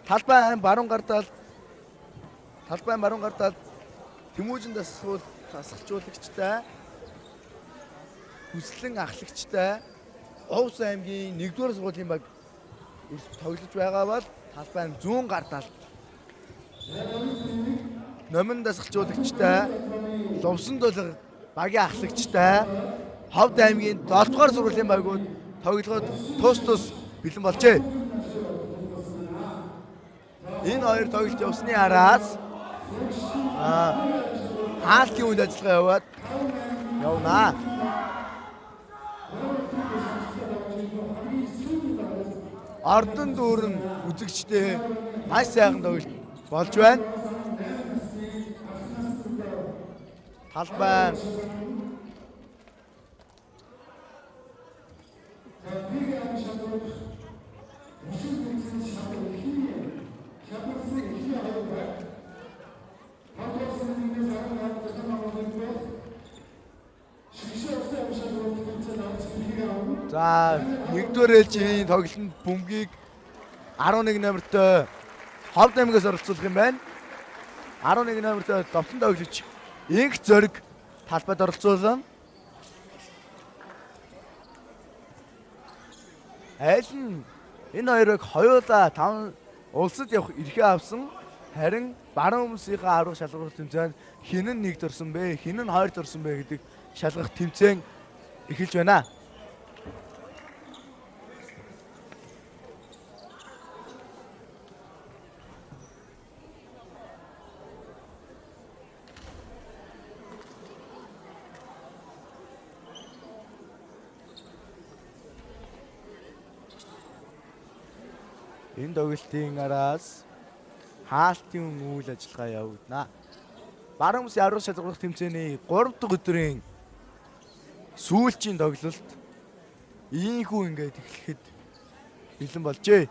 Талбай баруун гардаад Тэмүүжин дасгалжуулагчтай хүслэн ахлагчтай Овс аймгийн 1-р сургуулийн баг тоглож байгаа бол талбай нь зүүн гардаад Номин дасгалжуулагчтай Лувсан дулга багийн ахлагчтай Ховд аймгийн 7-р сургуулийн багууд тоглоход тус бэлэн болжээ. Энэ хоёр тоглолт явсны араас хаалтын үйл ажиллагаа явна. Ордон дүүрэн үзэгчтэй маш сайхан тоглолт болж байна. Талбай за 1-р ээлжийн тоглолтод бөмбөгийг 11 номертой Ховд аймгаас оролцуулах юм байна. 11 номертой довтлон тоглогч Инх Зориг талбайд оролцуулна. Айл нь энэ хоёрыг хоёулаа 5 улсад явах эрхээ авсан. Харин баруун хүмүүсийнхээ аврах шалгуур тэмцээнд хэн нь 1-д орсон бэ, хэн нь 2-д орсон бэ гэдэг шалгах тэмцээн эхэлж байна. Энэ тоглолтын араас хаалтын үйл ажиллагаа явагдана. Баруун хүмүүсийн аврах шалгуур тэмцээний 3 дахь өдрийн сүүлчийн тоглолт ийхүү ингээд эхлэхэд бэлэн болжээ.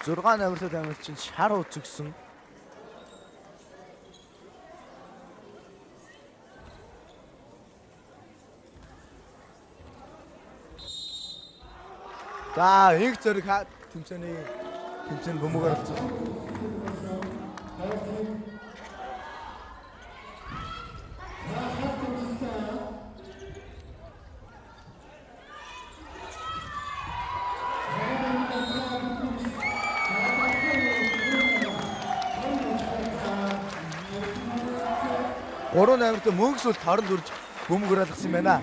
Зургаан номертой тамирчин шар үзэгсэн. За Инх Зориг тэмцээний бөмбөг оролцсон. Гурван номертой мөнгөс үл торон дүрж бөмбөг оролцсон байна.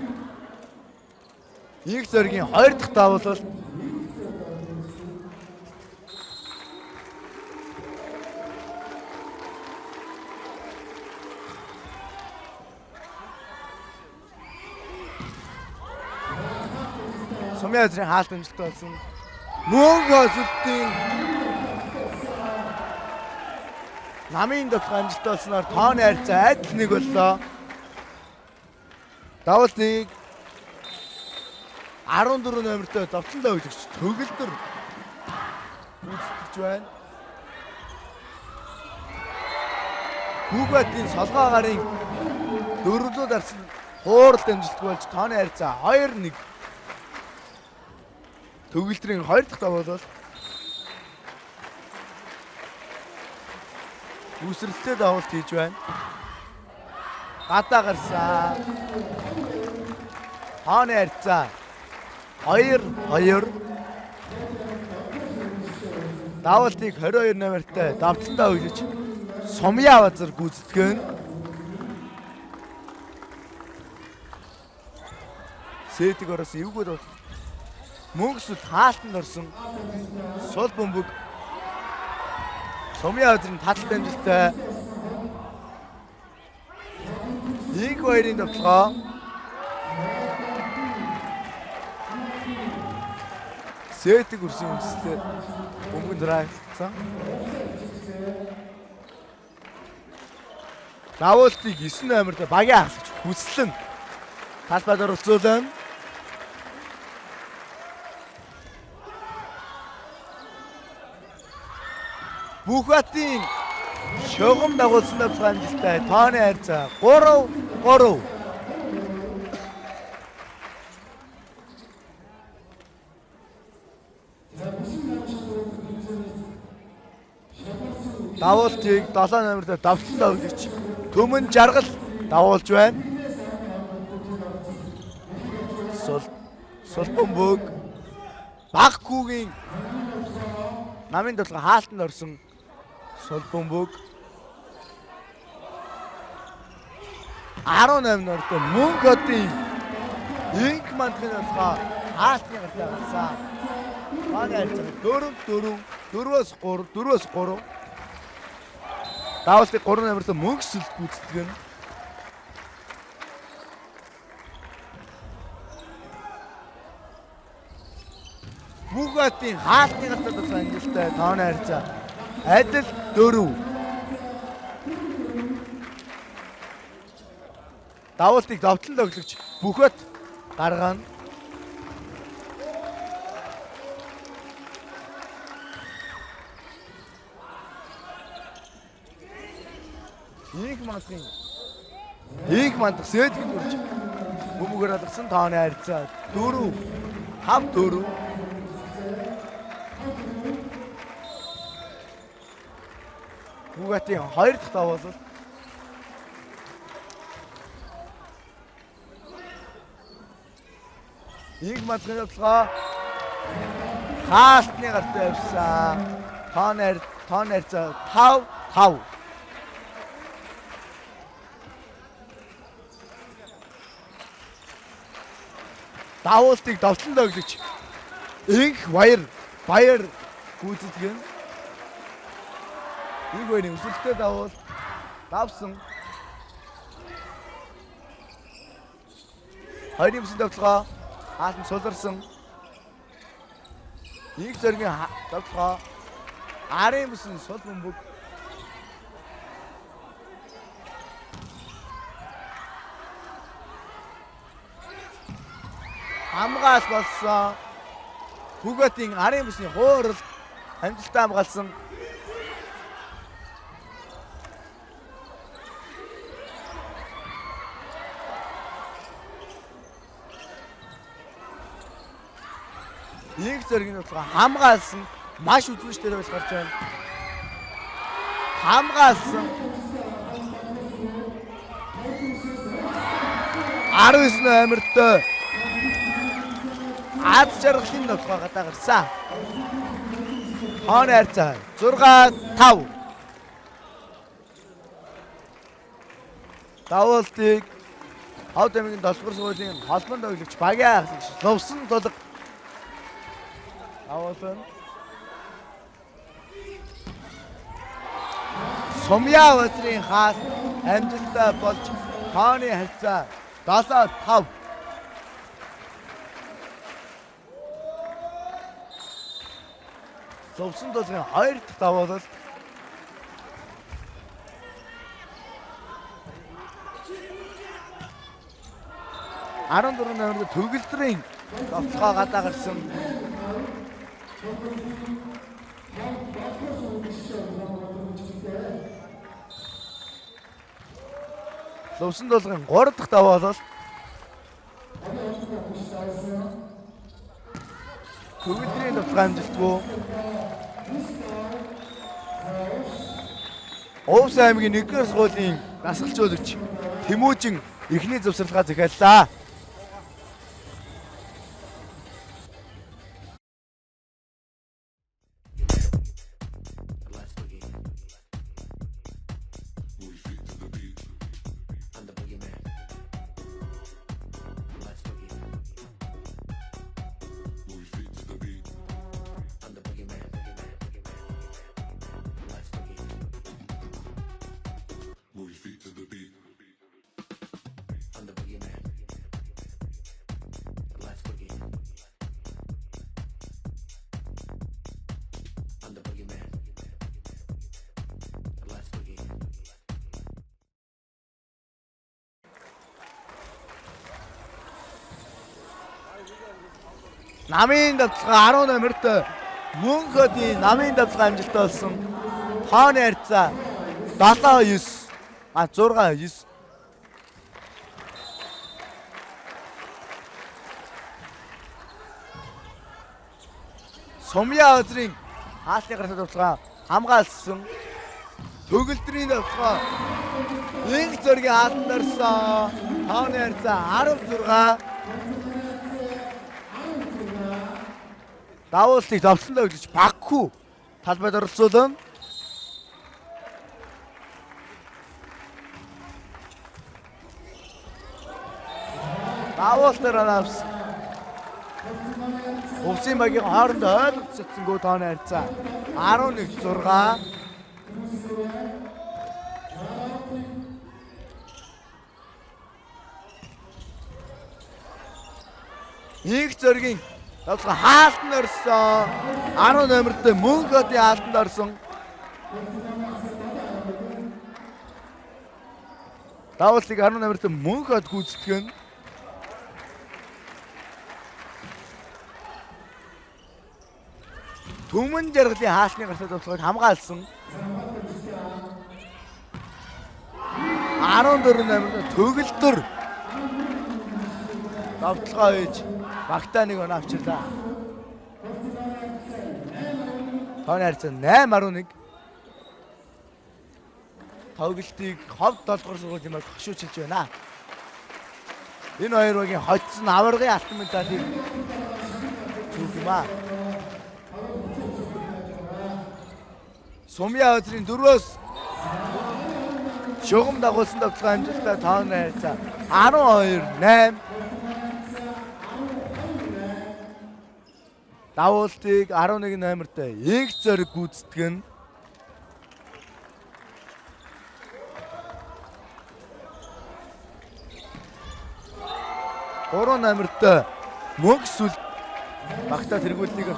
Инх Зоригийн 2 дахь давуулалт Сумын азрын хаалт амжилт болсон. Мөнгө өсөлтийн намын дэх амжилт болсноор тооны харьцаа адил 1 боллоо. Давуултыг 14 номертой довтлон тоглогч Төгөлдөр үүсгэж байна. Бүгбатын солгоо гарын дөрвөлөө дарсан хууралт амжилт болж тооны харьцаа 2-1. Төгөлдрийн 2 дахь давуулал үсрэлтэй давуулт хийж байна. Гадаа гарсан. Тооны харьцаа 2-2. Давуултыг 22 номертой давталтаа өглөж Сумья базар гүйцэтгэн. Сэтг ороос эвгүй давуулт. Мөнгөсөд хаалтанд орсон сул бөмбөг Сумья базарын таталт амжилттай. Инх хоёрын давталгаа сетиг үрсэн үндэслэлээр өмнө драагдсан. Давуултыг 9 номерт багийн хасагч хүслэн талбайд оролцуулсан. Бүх батын шогом дагуулсан давталгаан жилтэй тооны хайрцаа 3-3. Давуултыг 7 номерт давтан давлагч Төмөн Жаргал давуулж байна. Сулбанбөг Багкүүгийн намын толгой хаалтанд орсон Сулбанбөг 18 норт Мөнгө хотын инк мандхын толгой хаалтны гартаа гарсан. Маань хайрцаг 4-4 Давуултыг 3 номерт мөнгөсөл гүйцэтгэн. Бүх батын хаалтны гартаа толгой анжилтай тооны хайрцаа адил 4. Давуултыг довтлон тоглогч бүх бат гаргана. Инх мандах сэтгэн үрж бөмбөгөр алгасан тооны хайрцаа 4-5-4. Бүгатын 2 дахь давуулалт. Инх мандахын толгой хаалтны гартаа явсан. Тооны хайрцаа 5-5. Давуултыг довтлон тоглож инх баяр гүйцэтгэн. Инх баярын өсөлттэй давуул давсан. 2-9 тоглогоо хаалтан суларсан. Инх зоргийн тоглогоо 19 Сулбанбөг хамгаалт болсон. Бүгэтийн 19-ний хуурал амжилттай хамгаалсан. Инх зоргийн толгой хамгаалсан. Маш үзүүлжтэй байж гарч байна. Хамгаалсан. 19 номертой Ад жаргалын толгой гадаа гарсан. Тооны хайрцаа 6-5. Давуултыг Ховд аймгийн 7 дугаар сургуулийн холбоон тоглогч багийн хасагч Лувсан тулга давуулсан. Сумья өдрийн хаалт амжилттай болж тооны хайрцаа 7-5. Лувсан тулгын 2 дахь давуулалт. номер төгөлдрийн товцгоо гадаа гарсан. Лувсан тулгын 3 дахь давуулалт. Төгөлдрийн товцгоо амжилтгүй. Овс аймгийн 1-р сургуулийн дасгалжуулагч Тэмүүжин эхний зөвсөрлөгөө захиаллаа. Намын давталгаа 10 номерт Мөнхөдийн намын давталгаа амжилттай болсон. Тооны харьцаа 7-9. 6-9. Сумья Азрын хаалтны гарах давталгаа хамгаалсан. Төгөлдрийн давталгаа Инх зөргийн хаалтанд орсон. Тооны харьцаа 16. Давуултыг давтсандаа өглөж Баку талбайд оролцуулсан. Давуултаар авс. Хувсын багийн хоорондоо ойлголцсонгүй тооны харьцаа 11-6. Инх зөргийн давталгаа хаалтанд орсон. 10 номерт Мөнхөдийн хаалтанд орсон. Давуултыг 10 номерт Мөнхөд гүйцэтгэн. Түмэн жаргалын хаалтны гарах давталгааг хамгаалсан. 14 номерт Төгөлдөр давталгаа хийж багтаа нэг он авчирлаа. Тооны харьцаа 8-11. Тоглолтыг ховд 7 дугаар сургуулийн мөр хошуучилж байна. Энэ хоёр багийн хоцсон аваргын алтан медалийг зүг юм аа. Сумья Азрын 4-өөс шугам дагуулсан давталгаа амжилттай тооны харьцаа 12-8. Давуултыг 11 номерт Инх зөрг гүйцэтгэн. Гурван номерт Мөнх сүл багтаа тэргүүлтийг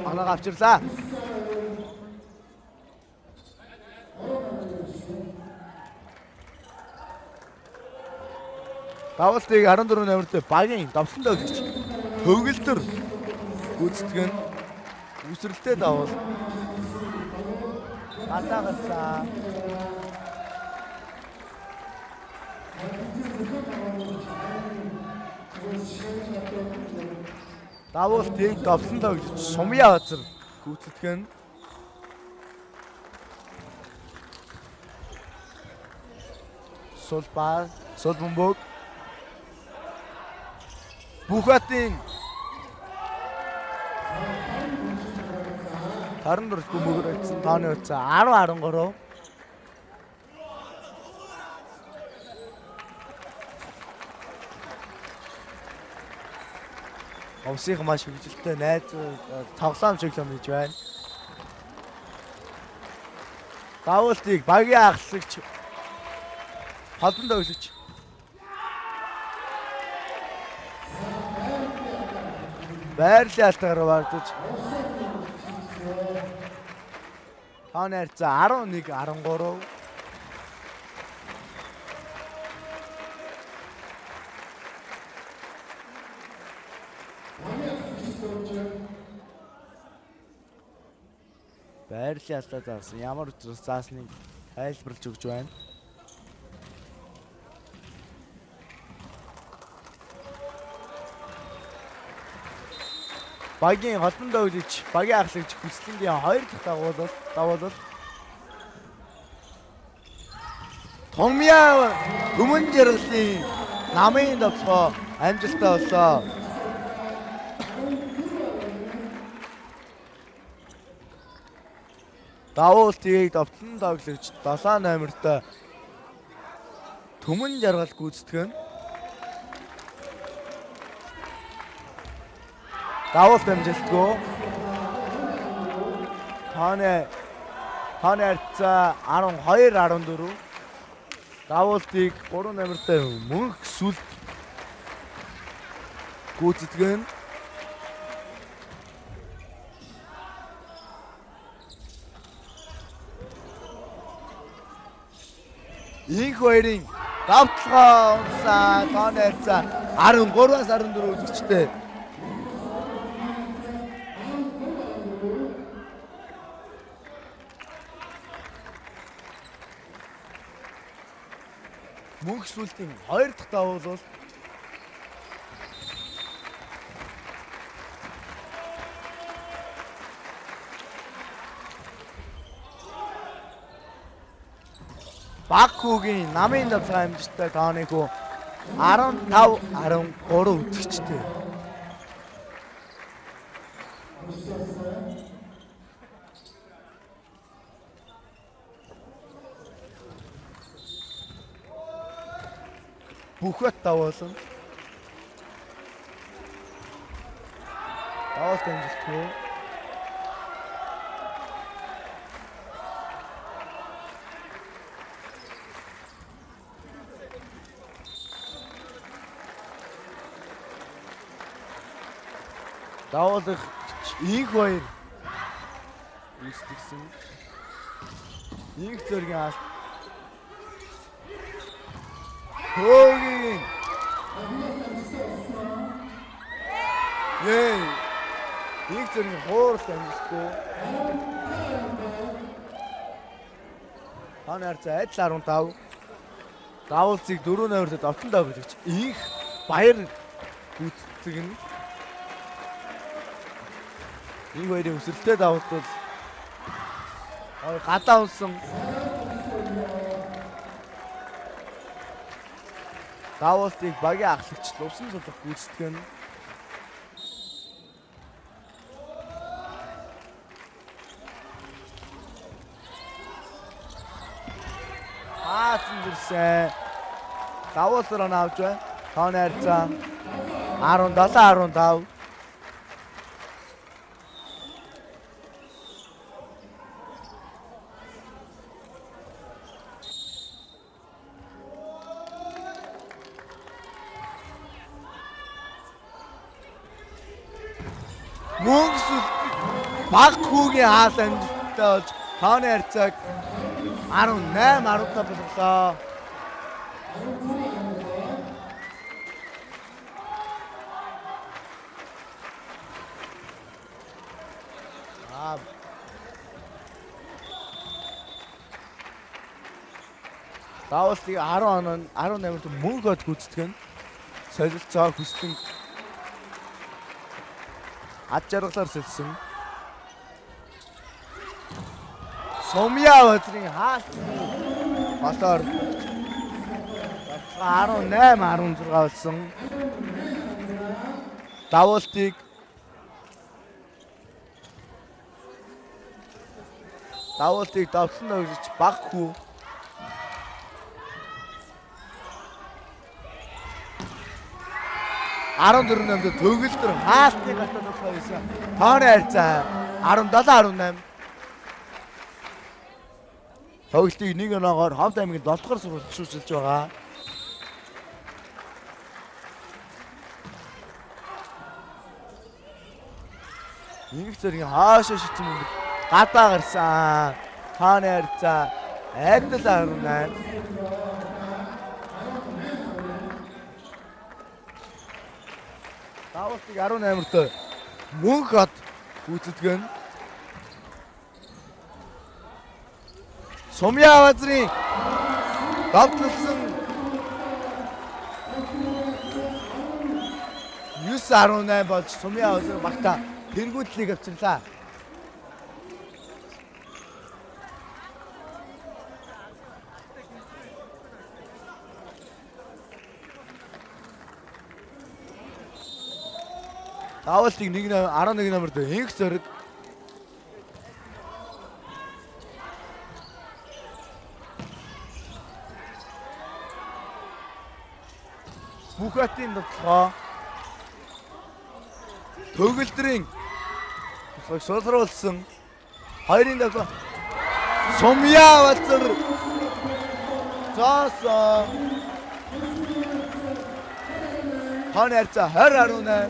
оноог авчирлаа. Давуултыг 14 номерт багийн давсан дөлгч Төгөлдөр гүйцэтгэн. Үсрэлтэй давуул. Галаагасаа. Давуултыг давсан дөлгч Сумья Азар гүйцэтгэн. Сулбаа, Сулбомбог. Бүхатын Таран дурс бөмбөгөөр очсон тооны хугацаа 10-13. Овсих маш хөвгөлтэй найз тоглоом чиглэм хийж байна. Давуултыг багийн ахлагч холбонд өглөж. Байрлалтаар вардаж. Тооны харьцаа 11-13. Байрлалтаа заасан. Ямар учраас заасныг тайлбарлаж өгч байна. Багийн холбонд өглөж, багийн ахлагч хүслэнгийн 2 дахь давуулал. Томья Түмэн жаргалын намын давталгаа амжилттай боллоо. Давуултыг давтан тоглогч 7 номерт Түмэн жаргал гүйцэтгэн. Давуулт амжилтгүй. Тооны харьцаа 12-14. Давуултыг 3 номерт Мөнх сүл гүйцэтгэн. Инх хоёрын давталгаа унсаа тооны харьцаа 13-14 үзэгчтэй Мөнх сүлтийн 2 дахь давуу бол Бакугийн намын давлага амжилттай тооны хүү 15-13 үзэгчтэй. Бүхвэт давуулсан. Давуулт амжилтгүй. Давуулах инх хоёр үүсгэсэн. Инх зөргийн алт. Хөөгийн. Инх зөргийн хоорт амжилтгүй. Ханаар за адил 15. Давуулцыг 4-0-д давтан давж. Инх баяр гүйцэтгэн. Энэ хоёрын өсөлттэй давалт бол гадаа унсан. Давуултыг багийн ахлагч лувсан сулах гүйцэтгэн. Зэрсэн. Давуултаар нь авч байна. Тооны харьцаа 17-15. Мөнгс баг хүүгийн хаалт амжилттай болж тооны харьцааг 18-15 боллоо. Давуултыг 18-нд мөнгө од гүйцэтгэн солилцоо хүслэн ад жаргалаар сэлсэн. Сумья өдрийн хаалт батар 18-16 болсон. Давуултыг давсан өгч баг хүү 14-нд төгөлдөр хаалтны гатад болсон. Тооны харьцаа 17-18. Тоглолтыг 1-0-оор Ховд аймгийн 7 дугаар сургууль хөшөөжилж байгаа. Инх зэргийн хаашаа шийдсэн юм бэ? Гадаа гарсан. Тооны харьцаа адил 18. Давуултыг 18-т мөнх од гүйцэтгэн. Сумья базрын давталсан 9-18 болж Сумья базар багтаа тэргүүтлийг авчирлаа. Давуултыг 11 номерт инх зориг. Бүхэтийн дотлоо төгөлдрийн сулруулсан 2-ын дотлоо Сумья базар зоосон. Тооны харьцаа 20-18.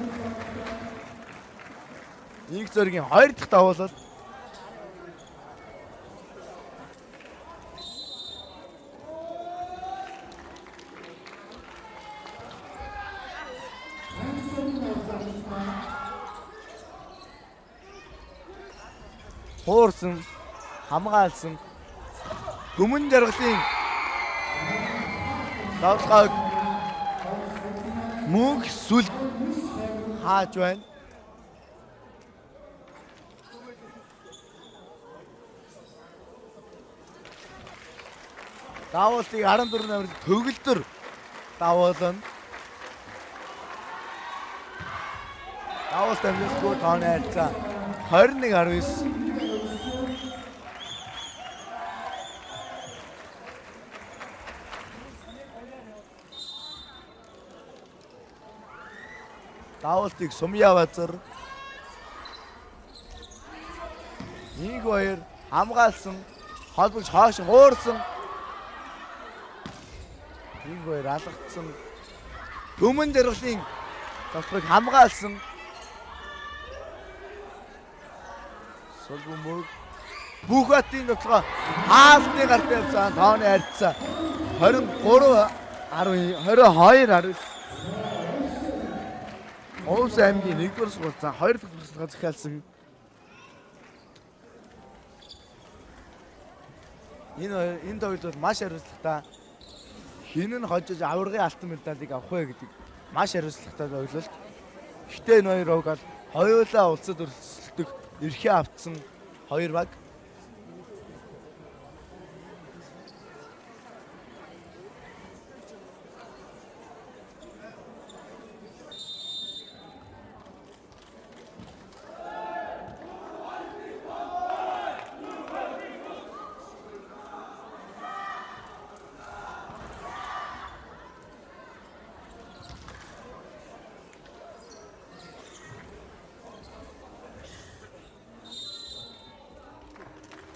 Инх зоригийн 2 дахь давуулал. Хуурсан, хамгаалсан. Гүмэн жаргалын Давлгааг мөнх сүл хааж байна. Давуултыг 14 номер төгөлдөр давуулна. Давуулт амжилтгүй тооны харьцаа 21-19. Давуултыг Сумья Базар нэг хоёр хамгаалсан холбогч хаашин уурсан нэг хоёр алгацсан Төмөн Жаргалын тоглохыг хамгаалсан Солбомбог Бүхбатын тоглоо хаалтны гарт явсан тооны харьцаа 23-10 22-19. Овс аймгийн 1-р сургуультай 2 дахь туршлагаа захиалсан. Энэ тоглолт бол маш хариуцлагатай. Хин нь хожиж аваргын алтан медалийг авах вэ гэдэг маш хариуцлагатай тоглолт. Гэхдээ энэ хоёр баг хоёулаа улсад өрсөлдөх эрхээ автсан хоёр баг.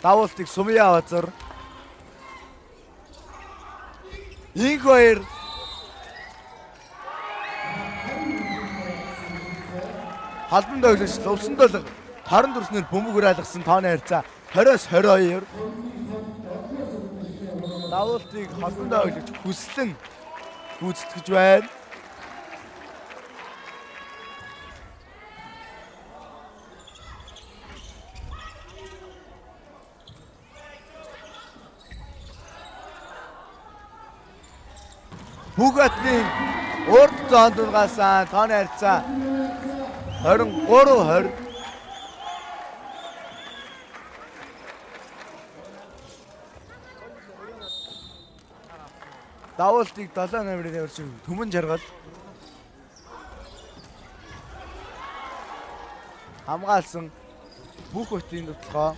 Давуултыг Сумья Базар Инх хоёр халбан тоглогч Лувсан долго 24-ээр бөмбөгөөр алгасан тооны харьцаа 20-22. Давуултыг халбан тоглогч хүслэн гүйцэтгэж байна. Бүхбатын урд зоонд ургаасан тооны харьцаа 23-20. Давуултыг 7 номерын өршин Төмөн Жаргал хамгаалсан Бүхбатын тоглоо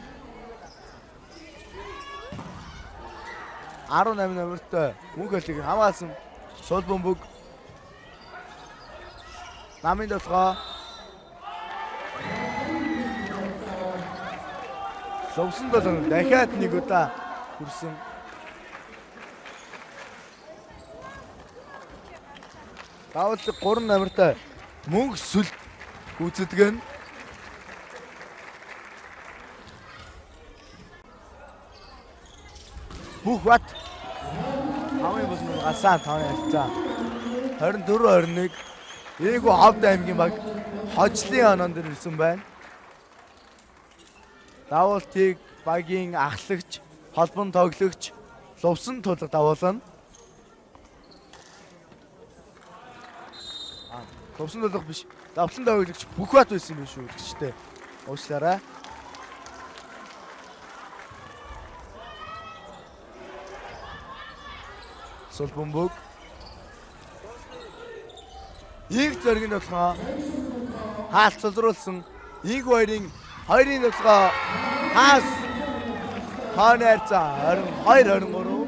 18 номертой Мөнхөлийг хамгаалсан Солбомбог намын тоглоо Лувсан долоо дахиад нэг удаа хүрсэн. Давуултыг 3 номертой Мөнх сүл гүйцэтгэн. Бүхбат хамгийн босны гасаан тооны харьцаа 24-21. Ээгүү Ховд аймгийн баг хожлын оноонд ирсэн байна. Давуултыг багийн ахлагч, холбон тоглогч Лувсан тулга давуулна. Лувсан тулга биш. Давлан тоглогч Бүхбат байсан юм шүү гэхдээ. Уучлаарай. Солбомбог Инх зоргийн тоглоо хаалт цолруулсан. Инх хоёрын тоглоо хаас тооны харьцаа 22-23.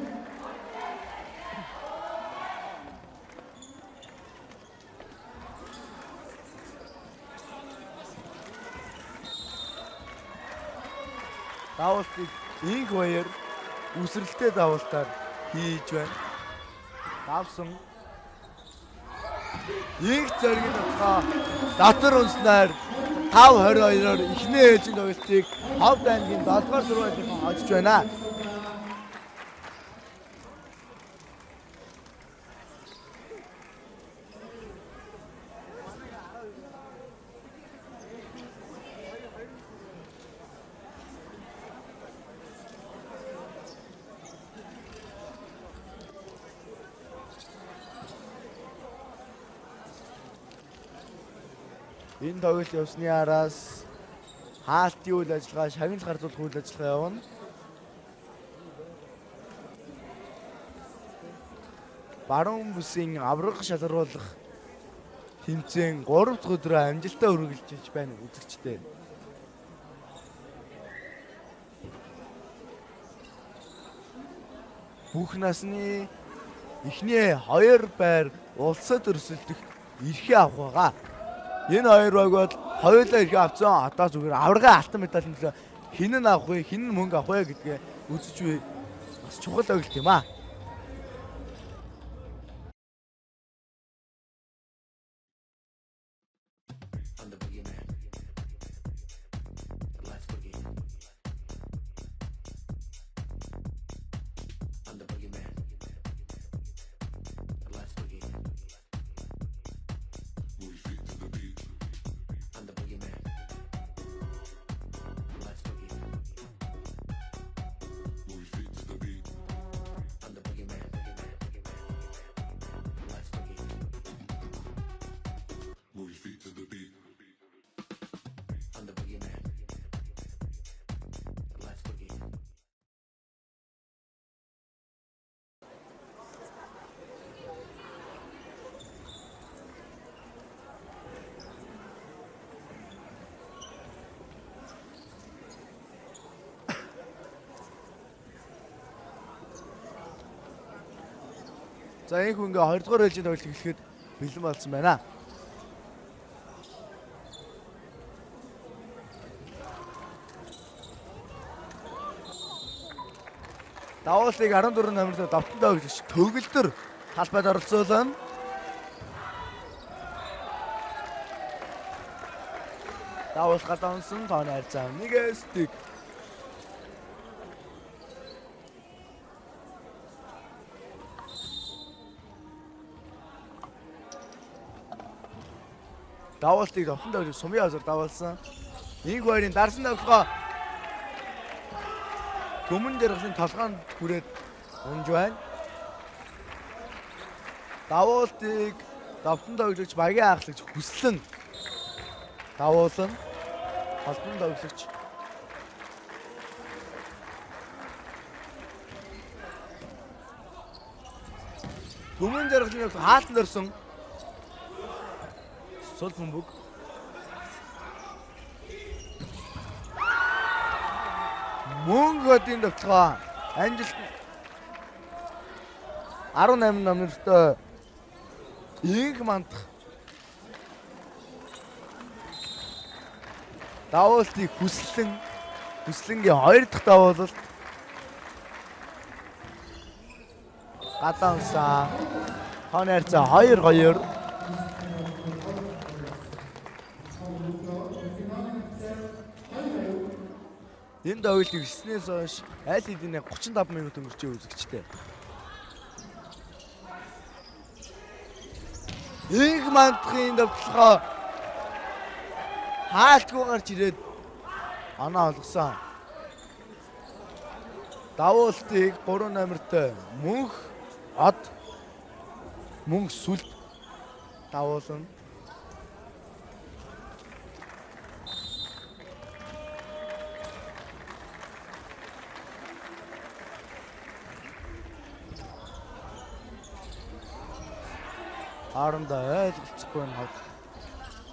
Давуултыг Инх хоёр үсрэлтэй давуултаар хийж байна. Давсан Инх зоргийн тоглоо дотор унснаар 5-22-оор эхний ээлжийн тоглолтыг Ховд аймгийн 7-р сургуулийн хожиж байна. Энэ тоглолт явсны араас хаалтын үйл ажиллагаа, шагнал гардуулах үйл ажиллагаа явна. Баруун бүсийн авраг шалгаруулах тэмцээн 3 дахь өдрөө амжилтаа үргэлжлэж байна үзэгчдээ. Бүх насны эхний 2 байр улсад өрсөлдөх эрхээ авах байгаа. Энэ 2 байг бол хоёулаа эрхээ авцсан. Одоо зүгээр аврагын алтан медалийн төлөө хин нь авах вэ, хин нь мөнгө авах вэ гэдгээ үзэж буй бас чухал ойлголт юм аа. За энэ хүн ингээ 2 дугаар ээлжийн тоглолт эхлэхэд бэлэн болсон байна. Давуулыг 14 номертой давтан тоглогч төгөлдөр талбайд оролцуулна. Давуул гадаансан тооны харьцаа 1-1. Давуултыг давтан тоглож сумын азар давуулсан. Инг хоёрын дарсан тоглогоо Гүмэн дэргэсийн толгоонд хүрээд унж байна. Давуултыг давтан тоглогч багийн ахлагч хүслэн давуулна. Холбон тоглогч Гүмэн дэргэсийн хаалтан дөрсөн сул бөмбөг мөнгөдийн давталгаа амжилт 18 номертой инг мандах давуултыг хүслэнгийн 2 дахь давуулалт гадаансан тооны харьцаа 2-2. Энэ тоглолтыг эхлснээс хойш аль хэдийн 35 минут өнгөрчөө үзэгчтэй. Инг мандахын давталгаа хаалтгүй гарч ирээд оноо олгосон. Давуултыг 3 номертой мөнх од мөнх сүлд давуулна. Аранда ойлголцохгүй нь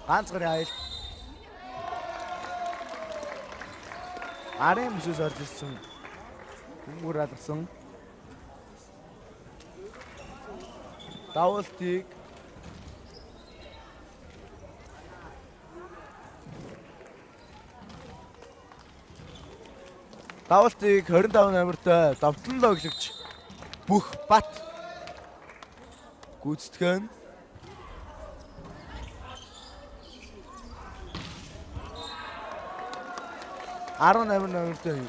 ганц гарын аял арын бүсээс орж ирсэн хүмүүр алгасан давуултыг Давуултыг 25 номертой давтан тоглогч бүх бат гүйцэтгэн. Арван номертой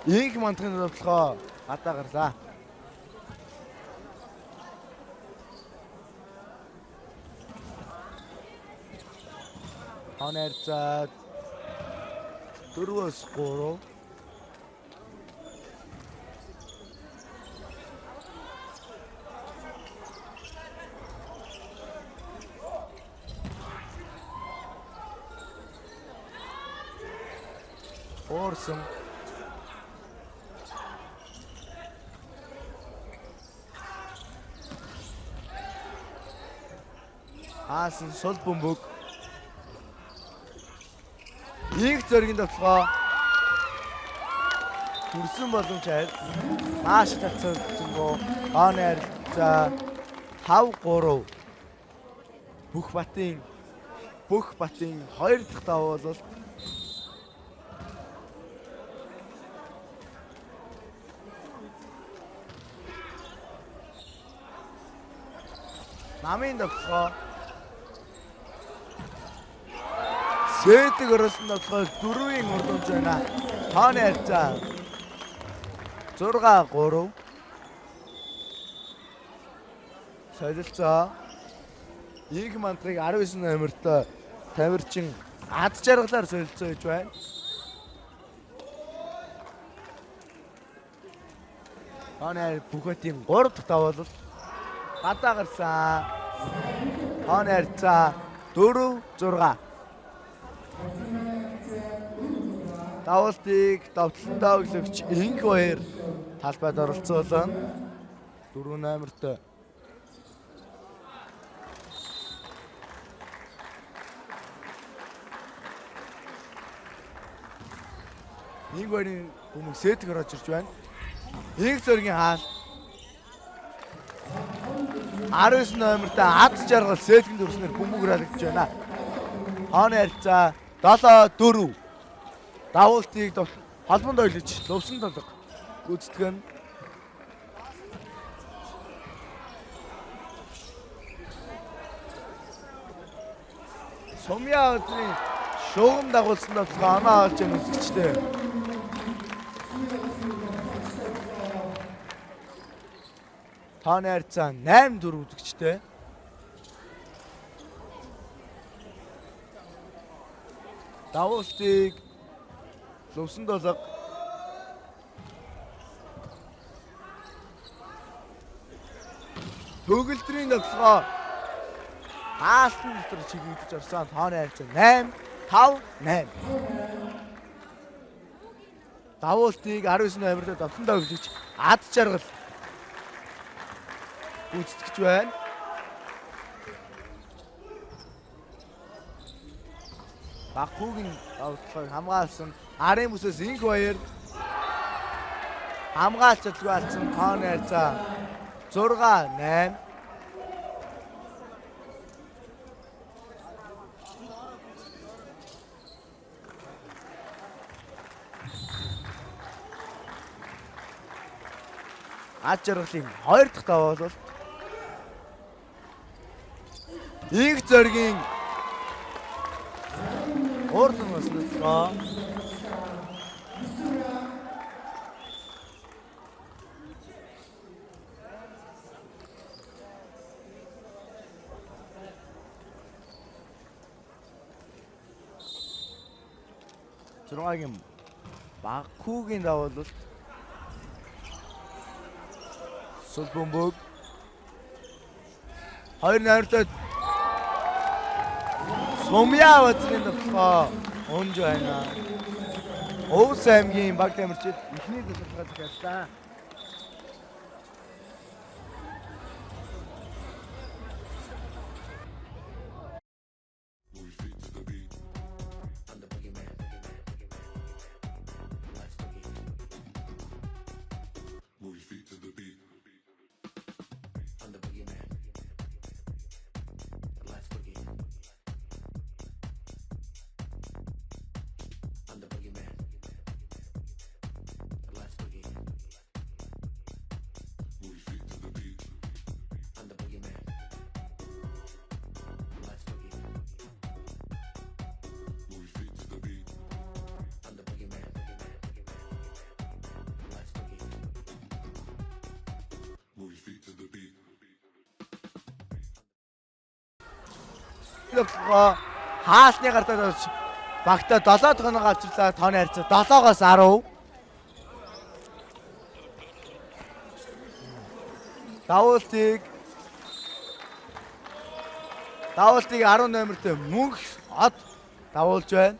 инг мандахын давталгаа гадаа гарлаа. Хонерцаа 4-3. Уурсан. Хаасан сул бөмбөг. Нэг зөргийн тоглоо. Хүрсэн боломж хайр. Мааш татсан гоо. Онер за 5-3. Бүх батын 2 дахь давуу бол намын тоглоо. Сэтг орсон тоглоо 4-ийн урдумж байна. Тооны харьцаа 6-3. Солилцоо. Их мантрыг 19 номертой Тамирчин ад жаргалаар солилцоо гэж байна. Тооны бүхэтийн 3 дахь давуулал гадаа гарсан. Тооны харьцаа 4-6. Давуултыг давталтаа өглөгч Инг баяр талбайд оролцуулсан. 4 номертой. Инг баярын хүмүүс сэтг орж ирж байна. Инг зөргийн хаал 19 номертой ад жаргал сэтгэнд өрснөр бөмбөг харагдаж байна. Тооны харьцаа 7-4. Давуултыг холбонд ойлж лувсан толго гүйцэтгэн. Сумья өдрийн шугам дагуулсан толго оноо олж юм үзэгчтэй. Тооны харьцаа 8-4 үзэгчтэй. Давуултыг лувсан толго төгөлдрийн тоглоо хаалтан дотор чиглэгдэж орсон. Тооны харьцаа 8-5-8. Давуултыг 19 номертой давтандаа өглөж ад жаргал гүйцэтгэж байна. Бакуугийн давталыг хамгаалсан арын бүсээс Инг баяр хамгаалж алсан. Тооны харьцаа 6-8. Ад жаргалын 2 дахь давуу бол Инг зөргийн ордон басна. Зураагийн Бакуугийн давуулалт сул бөмбөг 2 номертой Сумья өдрийн тоглоо өнж байна. Өвс аймгийн баг тамирчид ихний төлөвлөгөө захиалсан. Хаалтны гартаа багта 7 тоног авчирлаа. Тооны харьцаа 7-оос 10. Давуултыг 10 номертой мөнх од давуулж байна.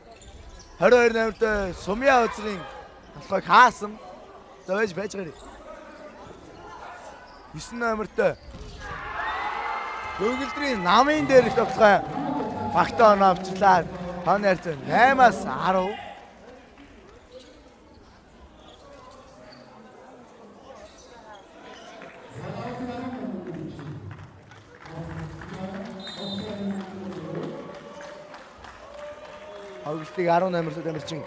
22 номертой Сумья Үзрийн болохыг хаасан. За байж гарыг. 9 номертой Бөгөлдрийн намын дээр их тоглохоо багтаа оноо авчлаа. Тооны харьцаа 8-аас 10. Хавлтыг 10 номертой амирчин.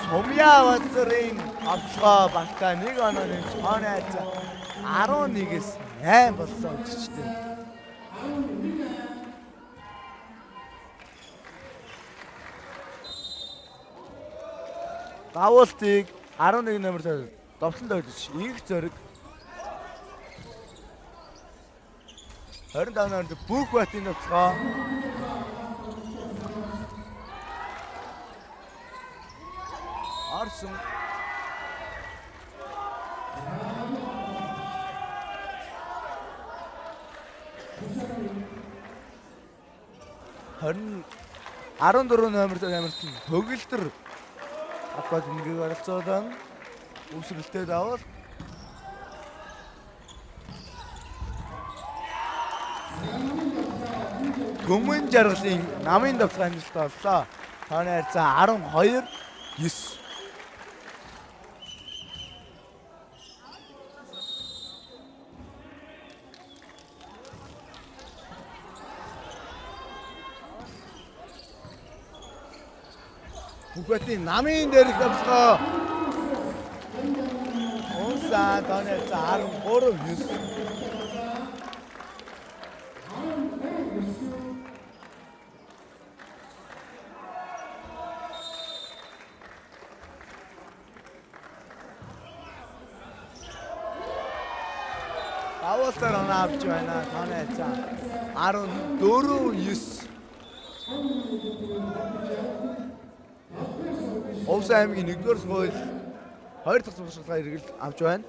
Сумья Үзрийн авчлаа багтаа 1 онооны тооны харьцаа 11-ээс 8 болсон үжигчтэй. Давуултыг 11 номертой довтлон дойдож их зэрэг 25 номертой бүх батын нөхцөө Арсан Харин 14 номертой амирчин төгөлдөр апад нэгийг оролцоолон үсрэлтэй давал Төмөн жаргалын намын давталын амжилттай боллоо. Тооны харьцаа 12-9. Бүгдийн намын дээр их давсгаа. Унсаа тооны харьцаа 13-9. Давуултаар оноо авч байна. Тооны харьцаа 14-9. Овс аймгийн 1-р сургууль 2 дахь сургалтын хэрэгэл авч байна.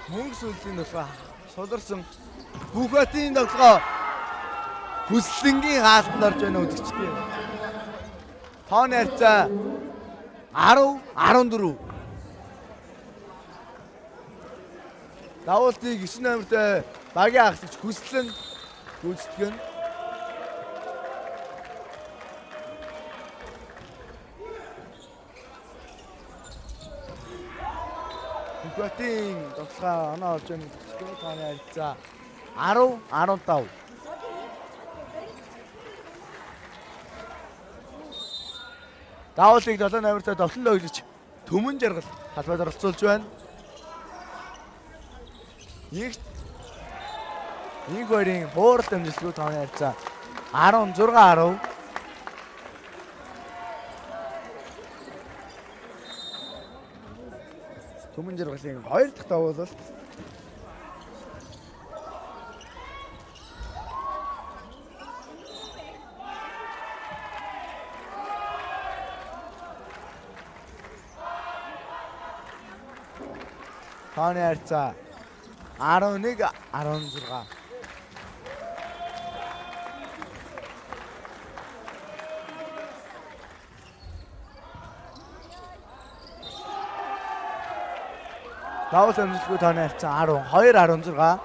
Мөнгө сүлжийн нөхөө суларсан Бүгатын тоглоо хүслэнгийн хаалтанд орж байна үзэгчтэй. Тооны харьцаа 10-14. Давуултыг 9 номертой багийн агсч хүслэн гүйцэтгэн. Бүгатын тоглоо оноо олж байна үзэгчтэй. Тооны харьцаа 10-15. Давуултыг 7 номертой довтлон өглөж Төмөн жаргал талбайд оролцуулж байна. Нэг хоёрын хууралт амжилтгүй тооны харьцаа 16-10. Төмөн жаргалын 2 дахь давуулалт. Тооны харьцаа 11-16. Давуулт амжилтгүй тооны харьцаа 12-16.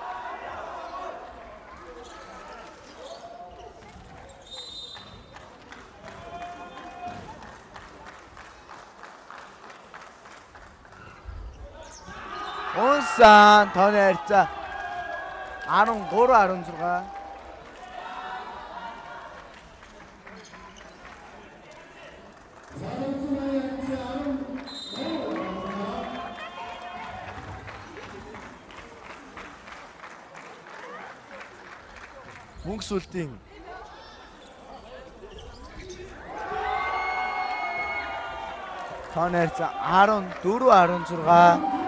явсан. Тооны харьцаа 13-16. Мөнгө сүлтийн тооны харьцаа 14-16.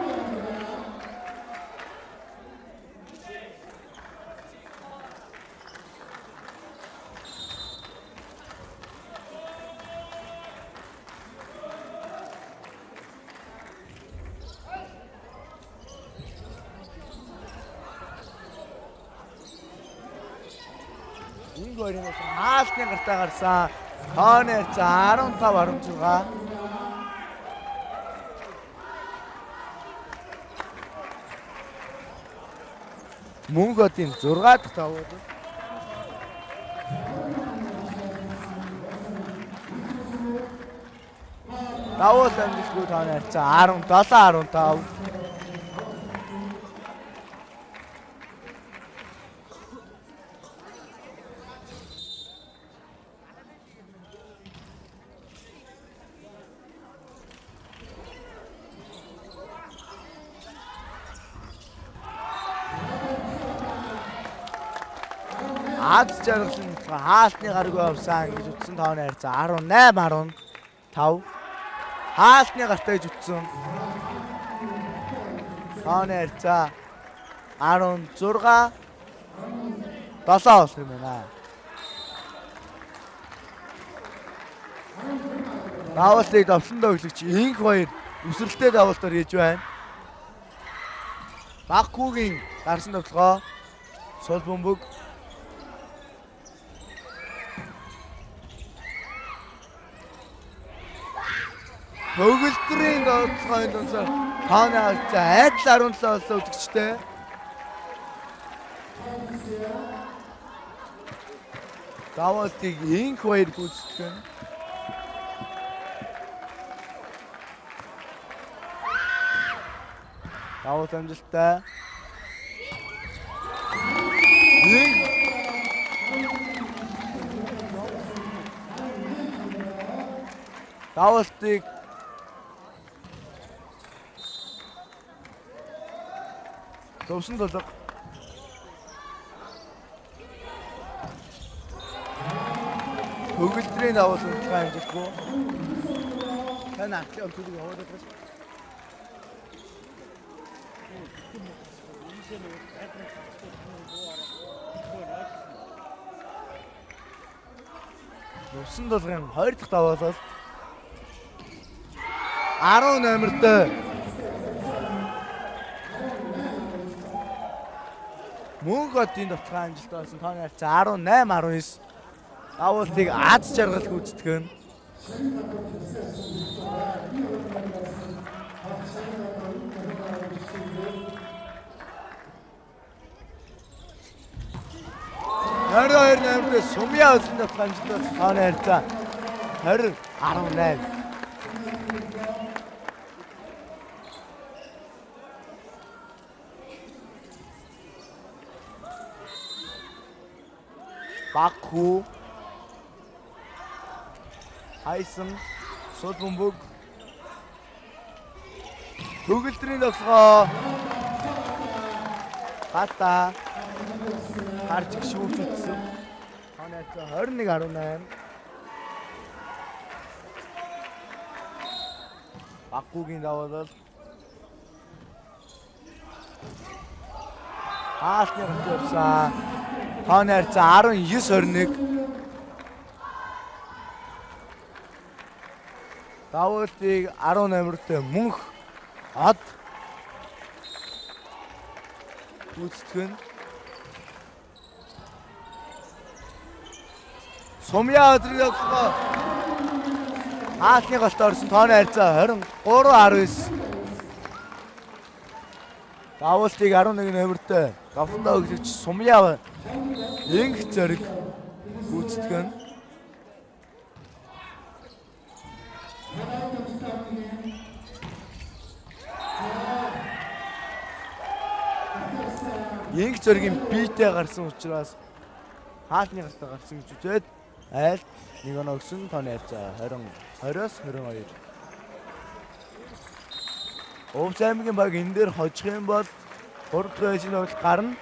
Энд хоёрын хаалтны гартаа гарсан. Тооны харьцаа 15-16. Мөнгө хотын 6 дахь давуу. Давуу амжилтгүй тооны харьцаа 17-15. Аз жаргалын хаалтны гаргүй авсан гэж утсан тооны харьцаа 18-15. Хаалтны гартаа гэж утсан. Тооны харьцаа 16-7 болох юм байна. Давуултыг давсандаа өглөгч инх хоёр өсрэлтэй давуултаар хийж байна. Баккугийн гарсан тоглогоо сул бөмбөг Төгөлдрийн тоглохын дундсаар тооны харьцаа айдал 17 боллоо үзэгчтэй. Давуултыг инх хоёр гүйцэтгэн. Давуулт амжилттай. Давуултыг төвсөн толго. Төгөлдрийн давуулт унтгаа амжилтгүй. Тань ахлын төлөв явуулдаг гэж. Төвсөн толгын 2 дахь давуулт 18-т Мөнгө хотын давтгай амжилт болсон тооны харьцаа 18-19. Давуултыг аз жаргал гүйцэтгэн. Хоёр нэмрээ сумья өсөн давтгай амжилт болсон тооны харьцаа 20-18. Бакку Хайсан сул бөмбөг төгөлдрийн тоглогоо гата гарч шүүж утсан. Тооны харьцаа 21-18. Баккугийн давуулт хаалтны гот явсан. Тооны харьцаа 19-21. Давуултыг 18-т мөнх ад гүйцэтгэн. Сумья өдрийн тоглогоо хаалтны голд орсон тооны харьцаа 23-19. Давуултыг 11-т давтандаа өглөгч Сумья инх зэрэг гүйцэтгэн. Инх зөргийн биетэй гарсан учраас хаалтны гартаа гарсан гэж үзээд айл нэг оноо өгсөн тооны хавцаа 20-20-оос 22. Өвс аймгийн баг энэ дээр хожих юм бол 3 дахь байшин тоглолт гарна.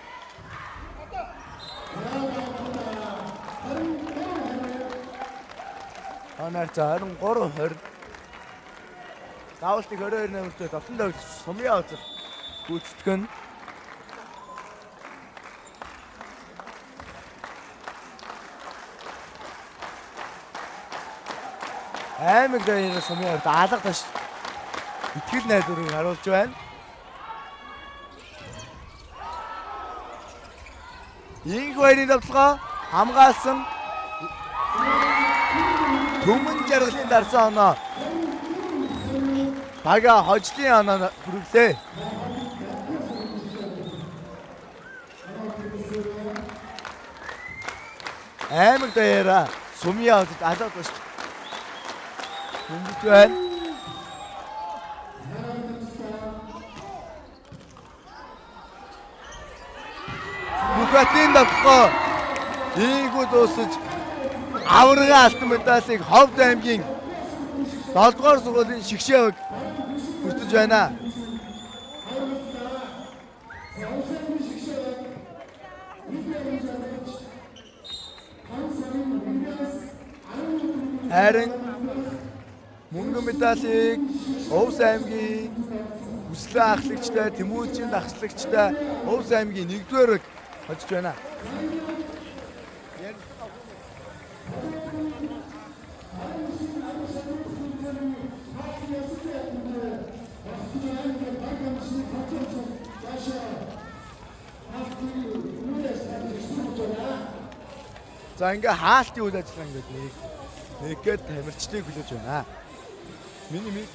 Анаар за 23-20. Давалтыг 22 нэмэртэй тоглолтод өгч сумьяа үзэх гүйцэтгэн. Аймаг дээр сумьяа алга таш итгэл найдварыг харуулж байна. Инх баярын давталгаа хамгаалсан Түмэн жаргалын дарсан оноо бага хожлын оноо хүргэлээ. Аймаг дээр сумьяа үзэж алга таш хүндэж байна. Бүхэтийн давталгаа ийгүүд уусаж аварга алтан медалийг Ховд аймгийн 7 дугаар сургуулийн шигшээ баг хүртэж байна. Харин мөнгөн медалийг Өвс аймгийн хүслээ ахлагчтай Тэмүүжийн дагслагчтай Өвс аймгийн 1-р хожиж байна. За ингээ хаалтын үйл ажиллагаа ингээд нэгэд тамирчдыг хүлээж байна. Миний